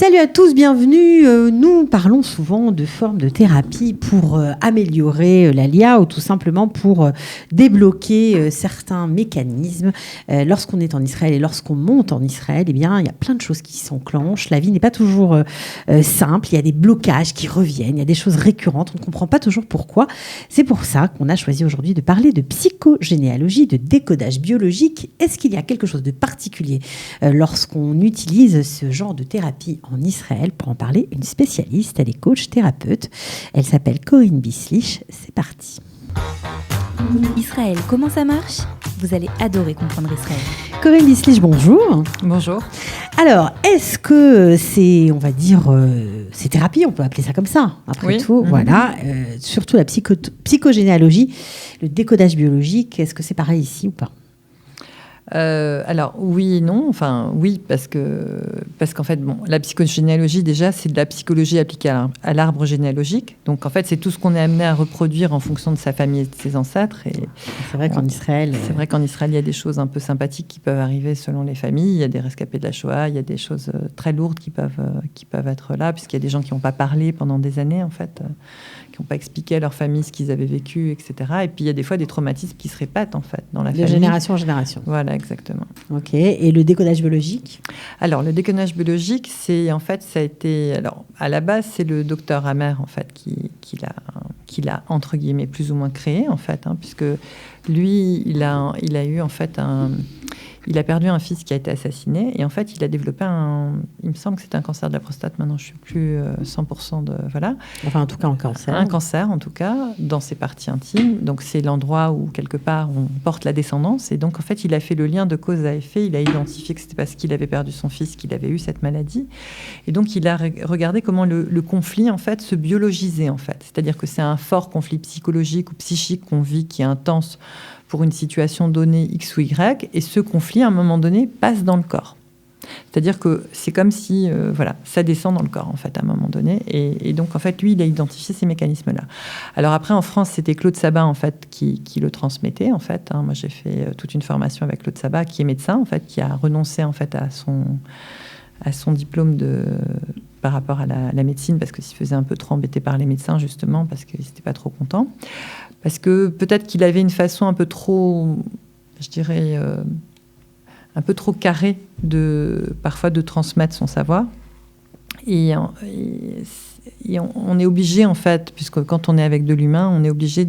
Salut à tous, bienvenue. Nous parlons souvent de formes de thérapie pour améliorer l'ALIA ou tout simplement pour débloquer certains mécanismes. Lorsqu'on est en Israël et lorsqu'on monte en Israël, eh bien, il y a plein de choses qui s'enclenchent. La vie n'est pas toujours simple. Il y a des blocages qui reviennent. Il y a des choses récurrentes. On ne comprend pas toujours pourquoi. C'est pour ça qu'on a choisi aujourd'hui de parler de psychogénéalogie, de décodage biologique. Est-ce qu'il y a quelque chose de particulier lorsqu'on utilise ce genre de thérapie en Israël? Pour en parler, une spécialiste, elle est coach thérapeute. Elle s'appelle Corinne Bislich. C'est parti. Israël, comment ça marche? Vous allez adorer comprendre Israël. Corinne Bislich, bonjour. Bonjour. Alors, est-ce que c'est, on va dire, c'est thérapie, on peut appeler ça comme ça, après tout, voilà. Surtout la psychogénéalogie, le décodage biologique, est-ce que c'est pareil ici ou pas? Alors oui et non, enfin oui parce qu'en fait la psychogénéalogie déjà c'est de la psychologie appliquée à l'arbre généalogique, donc en fait c'est tout ce qu'on est amené à reproduire en fonction de sa famille et de ses ancêtres. Et c'est vrai qu'en Israël, il y a des choses un peu sympathiques qui peuvent arriver selon les familles. Il y a des rescapés de la Shoah, il y a des choses très lourdes qui peuvent être là, puisqu'il y a des gens qui n'ont pas parlé pendant des années en fait, qui n'ont pas expliqué à leur famille ce qu'ils avaient vécu, etc. Et puis il y a des fois des traumatismes qui se répètent en fait dans la famille. De génération en génération. Voilà, exactement. Ok. Et le décodage biologique? Alors le décodage biologique, c'est en fait ça a été, alors à la base c'est le docteur Hammer en fait qui l'a entre guillemets plus ou moins créé en fait, puisque lui il a eu en fait il a perdu un fils qui a été assassiné et en fait il a développé il me semble que c'était un cancer de la prostate, maintenant je ne suis plus 100% de... Voilà. Enfin en tout cas un cancer. Un cancer en tout cas, dans ses parties intimes, donc c'est l'endroit où quelque part on porte la descendance et donc en fait il a fait le lien de cause à effet, il a identifié que c'était parce qu'il avait perdu son fils qu'il avait eu cette maladie et donc il a regardé comment le conflit en fait se biologisait en fait, c'est-à-dire que c'est un fort conflit psychologique ou psychique qu'on vit qui est intense pour une situation donnée X ou Y, et ce conflit, à un moment donné, passe dans le corps. C'est-à-dire que c'est comme si, ça descend dans le corps, en fait, à un moment donné. Et donc, en fait, lui, il a identifié ces mécanismes-là. Alors après, en France, c'était Claude Sabat, en fait, qui le transmettait, en fait. Moi, j'ai fait toute une formation avec Claude Sabat, qui est médecin, en fait, qui a renoncé, en fait, à son diplôme par rapport à la médecine, parce qu'il se faisait un peu trop embêter par les médecins, justement, parce qu'ils n'étaient pas trop contents. Parce que peut-être qu'il avait une façon un peu trop, je dirais, un peu trop carrée parfois de transmettre son savoir. Et on est obligé, en fait, puisque quand on est avec de l'humain, on est obligé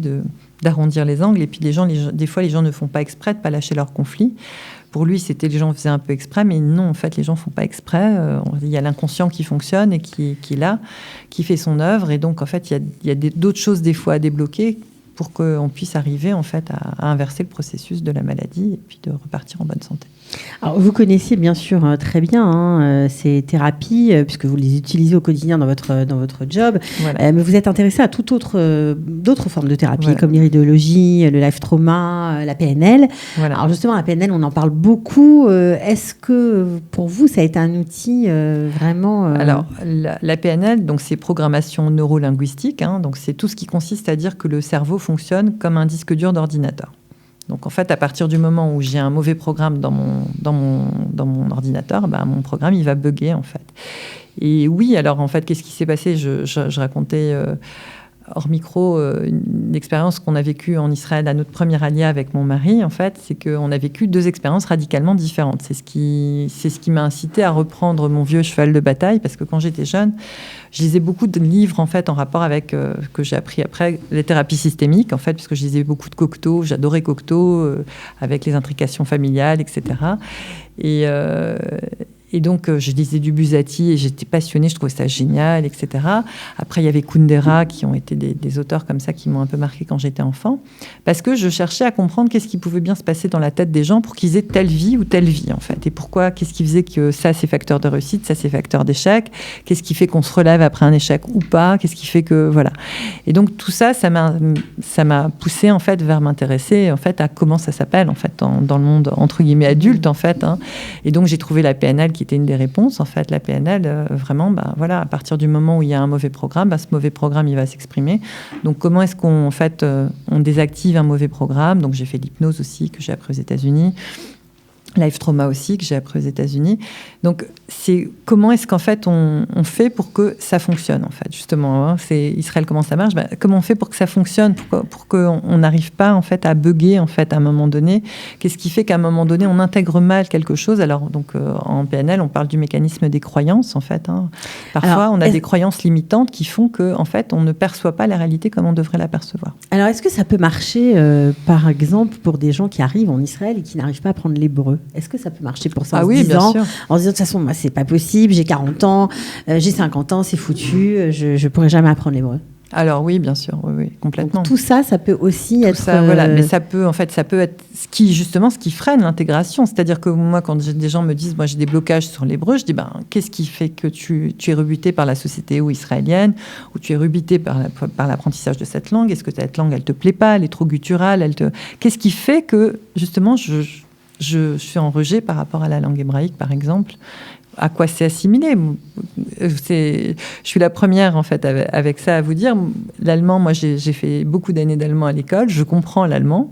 d'arrondir les angles. Et puis des fois, les gens ne font pas exprès de ne pas lâcher leur conflit. Pour lui, les gens faisaient un peu exprès, mais non, en fait, les gens ne font pas exprès. Il y a l'inconscient qui fonctionne et qui est là, qui fait son œuvre. Et donc, en fait, il y a d'autres choses, des fois, à débloquer pour qu'on puisse arriver, en fait, à inverser le processus de la maladie et puis de repartir en bonne santé. Alors, vous connaissez bien sûr très bien ces thérapies, puisque vous les utilisez au quotidien dans votre job, voilà. Mais vous êtes intéressé à d'autres formes de thérapie, voilà, comme l'iridéologie, le life trauma, la PNL. Voilà. Alors justement, la PNL, on en parle beaucoup. Est-ce que pour vous, ça a été un outil vraiment... Alors, la PNL, donc, c'est programmation neurolinguistique. Donc, c'est tout ce qui consiste à dire que le cerveau fonctionne comme un disque dur d'ordinateur. Donc, en fait, à partir du moment où j'ai un mauvais programme dans mon ordinateur, mon programme, il va bugger, en fait. Et oui, alors, en fait, qu'est-ce qui s'est passé? Je racontais hors micro une expérience qu'on a vécue en Israël à notre première alia avec mon mari, en fait. C'est qu'on a vécu deux expériences radicalement différentes. C'est ce qui m'a incité à reprendre mon vieux cheval de bataille, parce que quand j'étais jeune, je lisais beaucoup de livres, en fait, en rapport avec que j'ai appris après, les thérapies systémiques, en fait, parce que je lisais beaucoup de Cocteau, j'adorais Cocteau, avec les intrications familiales, etc. Et donc, je lisais du Buzzati et j'étais passionnée, je trouvais ça génial, etc. Après, il y avait Kundera, qui ont été des auteurs comme ça qui m'ont un peu marquée quand j'étais enfant, parce que je cherchais à comprendre qu'est-ce qui pouvait bien se passer dans la tête des gens pour qu'ils aient telle vie ou telle vie, en fait. Et pourquoi, qu'est-ce qui faisait que ça, c'est facteur de réussite, ça, c'est facteur d'échec, qu'est-ce qui fait qu'on se relève après un échec ou pas, qu'est-ce qui fait que... Voilà. Et donc, tout ça, ça m'a poussée, en fait, vers m'intéresser, en fait, à comment ça s'appelle, en fait, dans le monde, entre guillemets, adulte, en fait. Et donc, j'ai trouvé la PNL qui était une des réponses, en fait. La PNL, vraiment, voilà, à partir du moment où il y a un mauvais programme, ce mauvais programme, il va s'exprimer. Donc, comment est-ce qu'on, en fait, on désactive un mauvais programme? Donc, j'ai fait l'hypnose aussi, que j'ai appris aux États-Unis. Life Trauma aussi, que j'ai appris aux États-Unis. Donc, c'est comment est-ce qu'en fait on fait pour que ça fonctionne, en fait, justement. Hein, c'est Israël, comment ça marche, comment on fait pour que ça fonctionne, pour qu'on n'arrive pas, en fait, à bugger, en fait, à un moment donné. Qu'est-ce qui fait qu'à un moment donné, on intègre mal quelque chose? Alors, donc, en PNL, on parle du mécanisme des croyances, en fait. Hein. Parfois, on a des croyances limitantes qui font que, en fait, on ne perçoit pas la réalité comme on devrait la percevoir. Alors, est-ce que ça peut marcher, par exemple, pour des gens qui arrivent en Israël et qui n'arrivent pas à apprendre l'hébreu? Est-ce que ça peut marcher pour ça en se disant, de toute façon, moi, c'est pas possible, j'ai 40 ans, j'ai 50 ans, c'est foutu, je pourrai jamais apprendre l'hébreu? Alors oui, bien sûr, oui, complètement. Donc, tout ça peut aussi être... Ça, voilà, mais ça peut être ce qui freine l'intégration. C'est-à-dire que moi, quand des gens me disent, moi j'ai des blocages sur l'hébreu, je dis, qu'est-ce qui fait que tu es rebuté par la société ou israélienne, ou tu es rebuté par l'apprentissage de cette langue? Est-ce que cette langue, elle te plaît pas, elle est trop gutturale, Qu'est-ce qui fait que, justement, je suis en rejet par rapport à la langue hébraïque, par exemple? À quoi c'est assimilé? Je suis la première, en fait, avec ça à vous dire. L'allemand, moi, j'ai fait beaucoup d'années d'allemand à l'école. Je comprends l'allemand.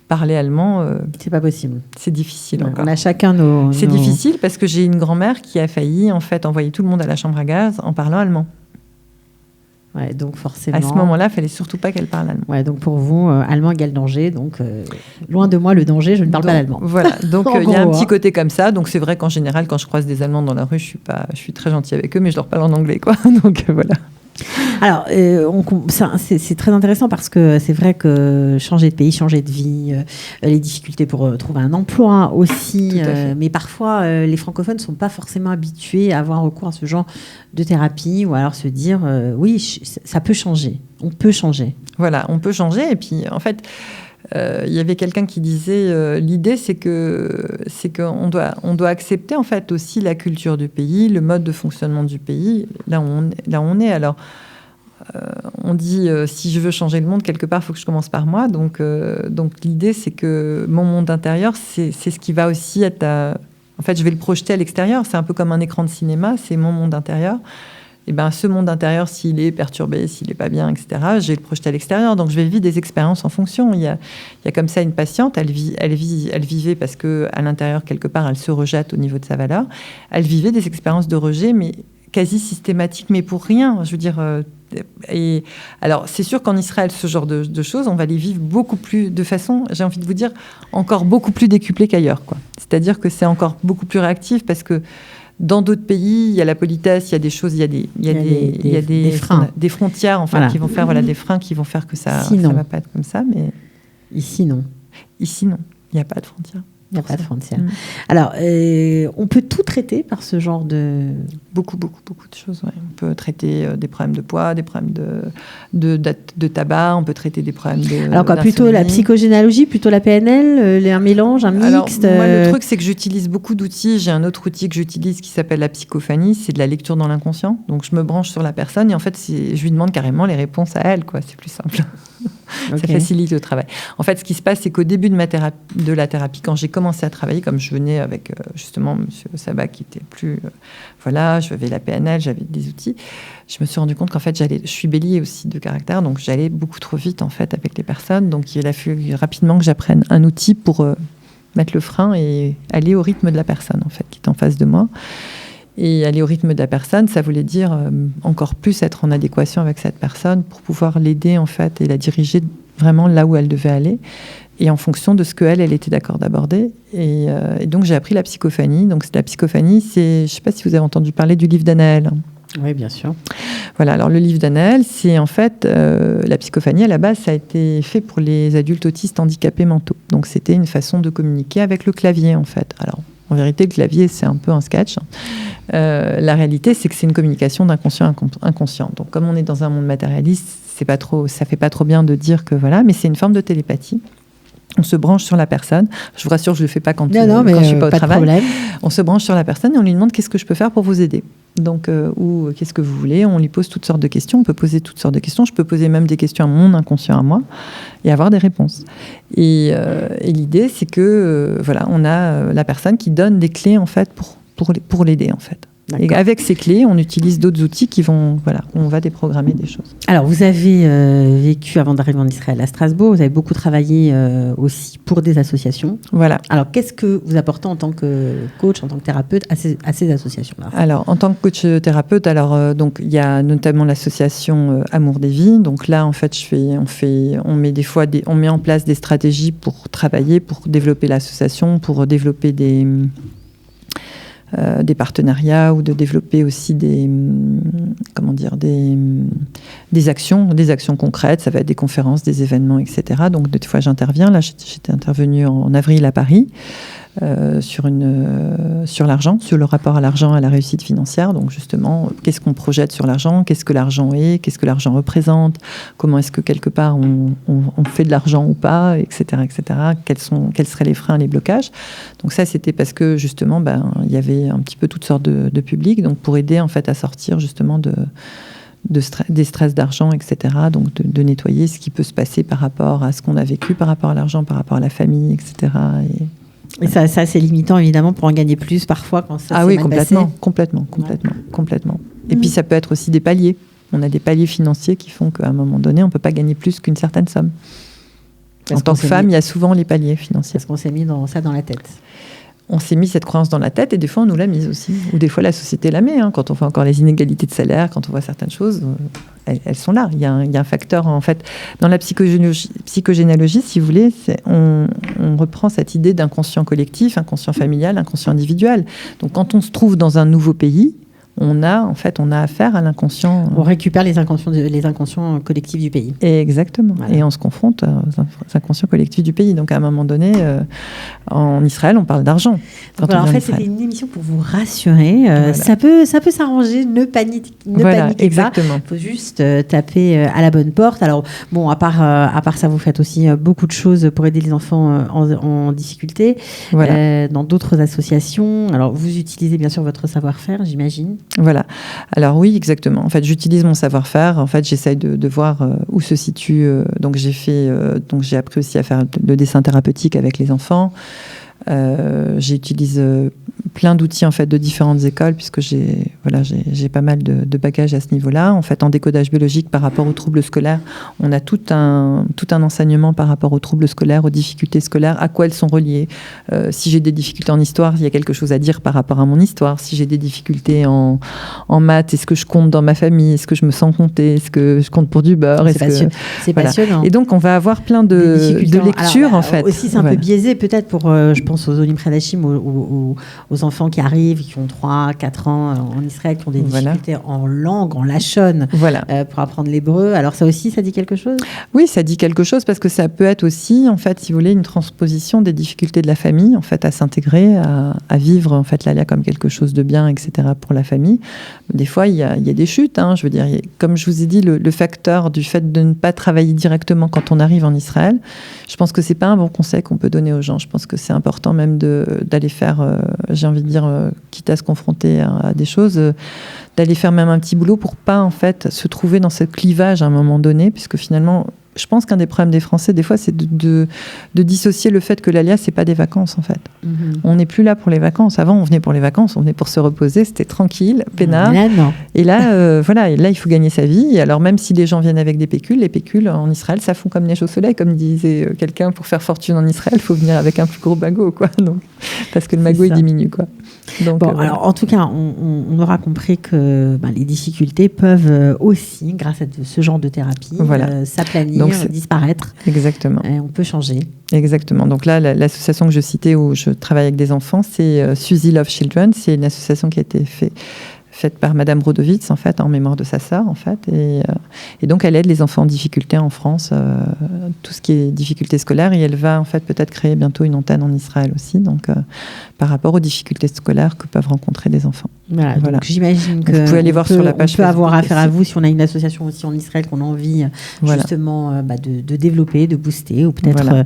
Parler allemand... c'est pas possible. C'est difficile encore. On a chacun nos... C'est difficile parce que j'ai une grand-mère qui a failli, en fait, envoyer tout le monde à la chambre à gaz en parlant allemand. Ouais, donc forcément... À ce moment-là, il ne fallait surtout pas qu'elle parle allemand. Ouais, donc pour vous, allemand égale danger. Donc, loin de moi le danger, je ne parle pas l'allemand. Voilà, donc il y a un petit côté comme ça. Donc c'est vrai qu'en général, quand je croise des Allemands dans la rue, je suis très gentille avec eux, mais je leur parle en anglais, quoi. Donc voilà. Alors, c'est très intéressant parce que c'est vrai que changer de pays, changer de vie, les difficultés pour trouver un emploi aussi, mais parfois les francophones ne sont pas forcément habitués à avoir recours à ce genre de thérapie ou alors se dire oui, ça peut changer, on peut changer. Voilà, on peut changer et puis en fait... il y avait quelqu'un qui disait l'idée c'est qu'on doit accepter en fait aussi la culture du pays, le mode de fonctionnement du pays là où on est. Alors on dit si je veux changer le monde quelque part il faut que je commence par moi, donc l'idée c'est que mon monde intérieur c'est ce qui va aussi être en fait je vais le projeter à l'extérieur, c'est un peu comme un écran de cinéma, c'est mon monde intérieur. Et ce monde intérieur, s'il est perturbé, s'il n'est pas bien, etc., je vais le projeter à l'extérieur. Donc, je vais vivre des expériences en fonction. Il y a comme ça une patiente, elle vivait parce qu'à l'intérieur, quelque part, elle se rejette au niveau de sa valeur. Elle vivait des expériences de rejet, mais quasi systématiques, mais pour rien. Je veux dire... et alors, c'est sûr qu'en Israël, ce genre de choses, on va les vivre beaucoup plus, de façon, j'ai envie de vous dire, encore beaucoup plus décuplée qu'ailleurs, quoi. C'est-à-dire que c'est encore beaucoup plus réactif parce que dans d'autres pays, il y a la politesse, il y a des choses, il y a des freins, des frontières, enfin, voilà, qui vont faire, des freins qui vont faire que ça va pas être comme ça. Mais ici, non. Ici, non. Il n'y a pas de frontières. Il n'y a pas de frontières. Alors, on peut tout traiter par ce genre de... Beaucoup de choses, ouais. On peut traiter des problèmes de poids, des problèmes de tabac, on peut traiter des problèmes de... Alors quoi, plutôt la psychogénéalogie, plutôt la PNL, un mélange, un mixte? Alors, moi, le truc, c'est que j'utilise beaucoup d'outils. J'ai un autre outil que j'utilise qui s'appelle la psychophanie. C'est de la lecture dans l'inconscient. Donc, je me branche sur la personne et en fait, je lui demande carrément les réponses à elle, quoi. C'est plus simple. Okay. Ça facilite le travail. En fait, ce qui se passe, c'est qu'au début de la thérapie, quand j'ai commencé à travailler, comme je venais avec justement Monsieur Sabat, qui était plus... j'avais la PNL, j'avais des outils, je me suis rendu compte qu'en fait, je suis bélier aussi de caractère, donc j'allais beaucoup trop vite en fait avec les personnes. Donc il a fallu rapidement que j'apprenne un outil pour mettre le frein et aller au rythme de la personne en fait, qui est en face de moi. Et aller au rythme de la personne, ça voulait dire encore plus être en adéquation avec cette personne pour pouvoir l'aider en fait et la diriger vraiment là où elle devait aller et en fonction de ce qu'elle était d'accord d'aborder. Et donc j'ai appris la psychophanie. Donc la psychophanie, je ne sais pas si vous avez entendu parler du livre d'Anaël. Oui, bien sûr. Voilà, alors le livre d'Anaël, c'est en fait la psychophanie à la base, ça a été fait pour les adultes autistes handicapés mentaux. Donc c'était une façon de communiquer avec le clavier en fait. Alors en vérité, le clavier, c'est un peu un sketch. La réalité, c'est que c'est une communication d'inconscient à inconscient. Donc, comme on est dans un monde matérialiste, ça fait pas trop bien de dire que voilà, mais c'est une forme de télépathie. On se branche sur la personne. Je vous rassure, je ne le fais pas quand je suis pas au travail. On se branche sur la personne et on lui demande qu'est-ce que je peux faire pour vous aider. Donc, ou qu'est-ce que vous voulez. On lui pose toutes sortes de questions. On peut poser toutes sortes de questions. Je peux poser même des questions à mon inconscient à moi et avoir des réponses. Et l'idée, c'est que on a la personne qui donne des clés en fait pour l'aider en fait. Et avec ces clés, on utilise d'autres outils qui vont, on va déprogrammer des choses. Alors, vous avez vécu, avant d'arriver en Israël, à Strasbourg. Vous avez beaucoup travaillé aussi pour des associations. Voilà. Alors, qu'est-ce que vous apportez en tant que coach, en tant que thérapeute à ces associations-là? Alors, en tant que coach thérapeute, donc il y a notamment l'association Amour des Vies. Donc là, en fait, on met en place des stratégies pour travailler, pour développer l'association, pour développer des partenariats ou de développer aussi des actions concrètes. Ça va être des conférences, des événements, etc. Donc, des fois, j'interviens. Là, j'étais intervenue en avril à Paris sur l'argent, sur le rapport à l'argent, à la réussite financière. Donc, justement, qu'est-ce qu'on projette sur l'argent? Qu'est-ce que l'argent est? Qu'est-ce que l'argent représente? Comment est-ce que, quelque part, on fait de l'argent ou pas, etc., etc. Quels seraient les freins, les blocages? Donc, ça, c'était parce que, justement, il y avait un petit peu toutes sortes de publics, donc pour aider, en fait, à sortir, justement, des stress d'argent, etc. Donc, de nettoyer ce qui peut se passer par rapport à ce qu'on a vécu, par rapport à l'argent, par rapport à la famille, etc. Et ça, c'est limitant, évidemment, pour en gagner plus, parfois, quand ça s'est mal passé. Complètement. Et puis, ça peut être aussi des paliers. On a des paliers financiers qui font qu'à un moment donné, on ne peut pas gagner plus qu'une certaine somme. En tant que femme, il y a souvent les paliers financiers. Parce qu'on s'est mis ça dans la tête. On s'est mis cette croyance dans la tête et des fois, on nous l'a mise aussi. Ou des fois, la société la met. Quand on voit encore les inégalités de salaire, quand on voit certaines choses, elles sont là. Il y a un facteur, en fait. Dans la psychogénéalogie, si vous voulez, on reprend cette idée d'inconscient collectif, inconscient familial, inconscient individuel. Donc, quand on se trouve dans un nouveau pays, on a affaire à l'inconscient. On récupère les inconscients collectifs du pays. Exactement. Voilà. Et on se confronte aux inconscients collectifs du pays. Donc, à un moment donné, en Israël, on parle d'argent. En fait, c'était une émission pour vous rassurer. Voilà. Ça peut s'arranger. Ne paniquez exactement. pas. Il faut juste taper à la bonne porte. Alors, bon, à part ça, vous faites aussi beaucoup de choses pour aider les enfants en difficulté. Voilà. Dans d'autres associations. Alors, vous utilisez bien sûr votre savoir-faire, j'imagine. Voilà. Alors oui, exactement. En fait, j'utilise mon savoir-faire. En fait, j'essaye de voir où se situe. Donc, j'ai appris aussi à faire le dessin thérapeutique avec les enfants. J'utilise plein d'outils en fait de différentes écoles puisque j'ai pas mal de bagages à ce niveau-là. En fait, en décodage biologique par rapport aux troubles scolaires, on a tout un enseignement par rapport aux troubles scolaires, aux difficultés scolaires, à quoi elles sont reliées. Si j'ai des difficultés en histoire, il y a quelque chose à dire par rapport à mon histoire. Si j'ai des difficultés en maths, est-ce que je compte dans ma famille? Est-ce que je me sens compter? Est-ce que je compte pour du beurre? C'est passionnant. Et donc, on va avoir plein de lectures. Alors, en fait. Aussi, c'est un peu biaisé peut-être pour, je pense aux Olim Khadashim, aux enfants qui arrivent, qui ont 3-4 ans en Israël, qui ont des difficultés en langue, en lachon, pour apprendre l'hébreu. Alors ça aussi, ça dit quelque chose? Oui, ça dit quelque chose parce que ça peut être aussi, en fait, si vous voulez, une transposition des difficultés de la famille, en fait, à s'intégrer, à vivre, en fait, l'alia comme quelque chose de bien, etc. pour la famille. Des fois, il y a des chutes, je veux dire, comme je vous ai dit, le facteur du fait de ne pas travailler directement quand on arrive en Israël, je pense que c'est pas un bon conseil qu'on peut donner aux gens. Je pense que c'est important même d'aller faire, j'ai envie de dire, quitte à se confronter à des choses, d'aller faire même un petit boulot pour pas en fait se trouver dans ce clivage à un moment donné, puisque finalement, je pense qu'un des problèmes des Français, des fois, c'est de dissocier le fait que l'ALIA, c'est pas des vacances, en fait. Mm-hmm. On n'est plus là pour les vacances. Avant, on venait pour les vacances, on venait pour se reposer, c'était tranquille, peinard. Là, non. Et là, et là, il faut gagner sa vie. Et alors, même si les gens viennent avec des pécules, les pécules en Israël, ça fond comme neige au soleil, comme disait quelqu'un, pour faire fortune en Israël, il faut venir avec un plus gros magot, quoi. Donc, parce que le magot, il diminue, quoi. Donc, alors, en tout cas, on aura compris que les difficultés peuvent aussi, grâce à ce genre de thérapie, s'aplanir, disparaître. Exactement. Et on peut changer. Exactement. Donc là, l'association que je citais où je travaille avec des enfants, c'est Suzy Love Children. C'est une association qui a été faite par Madame Rodovitz, en fait, en mémoire de sa sœur, en fait. Et donc, elle aide les enfants en difficulté en France, tout ce qui est difficultés scolaires. Et elle va, en fait, peut-être créer bientôt une antenne en Israël aussi, donc par rapport aux difficultés scolaires que peuvent rencontrer des enfants. Voilà. Donc j'imagine que vous pouvez aller voir sur la page on peut avoir affaire à vous si on a une association aussi en Israël qu'on a envie justement de développer, de booster, ou peut-être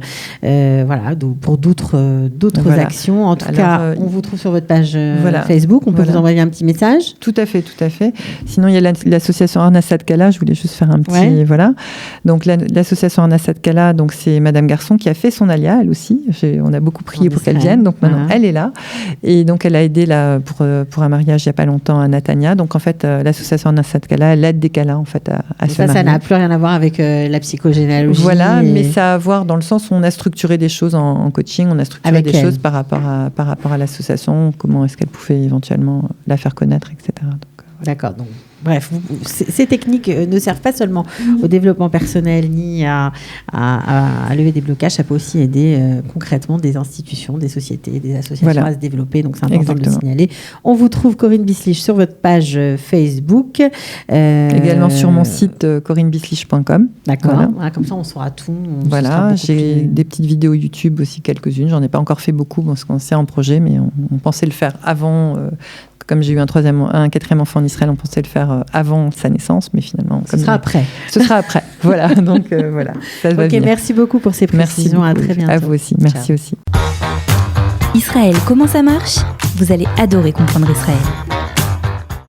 pour d'autres actions. En tout cas, on vous trouve sur votre page Facebook. On peut vous envoyer un petit message. Tout à fait. Sinon, il y a l'association Arna Sadkala. Je voulais juste faire un petit... Voilà. Donc, l'association Arna Sadkala, donc, c'est Madame Garçon qui a fait son alia, elle aussi. On a beaucoup prié pour qu'elle vienne. Donc, maintenant, elle est là. Et donc, elle a aidé là, pour un mariage il n'y a pas longtemps à Natania. Donc, en fait, l'association Arna Sadkala, elle aide des Kala, en fait, à se marier. Ça n'a plus rien à voir avec la psychogénéalogie. Voilà, mais ça a à voir dans le sens où on a structuré des choses en coaching, on a structuré des choses par rapport à l'association, comment est-ce qu'elle pouvait éventuellement la faire connaître, etc. Donc, voilà. D'accord, donc bref, ces techniques ne servent pas seulement au développement personnel ni à lever des blocages, ça peut aussi aider concrètement des institutions, des sociétés, des associations à se développer, donc c'est important de le signaler. On vous trouve Corinne Bislich sur votre page Facebook. Également sur mon site corinebislich.com. D'accord, voilà, comme ça on saura tout. J'ai des petites vidéos YouTube aussi, quelques-unes, j'en ai pas encore fait beaucoup parce qu'on sait en projet, mais on pensait le faire avant... Comme j'ai eu un 4e enfant en Israël, on pensait le faire avant sa naissance, mais finalement... Ce sera après. Voilà, donc voilà. Ça va venir. Merci beaucoup pour ces précisions. À très bientôt. À vous aussi, merci aussi. Israël, comment ça marche ? Vous allez adorer comprendre Israël.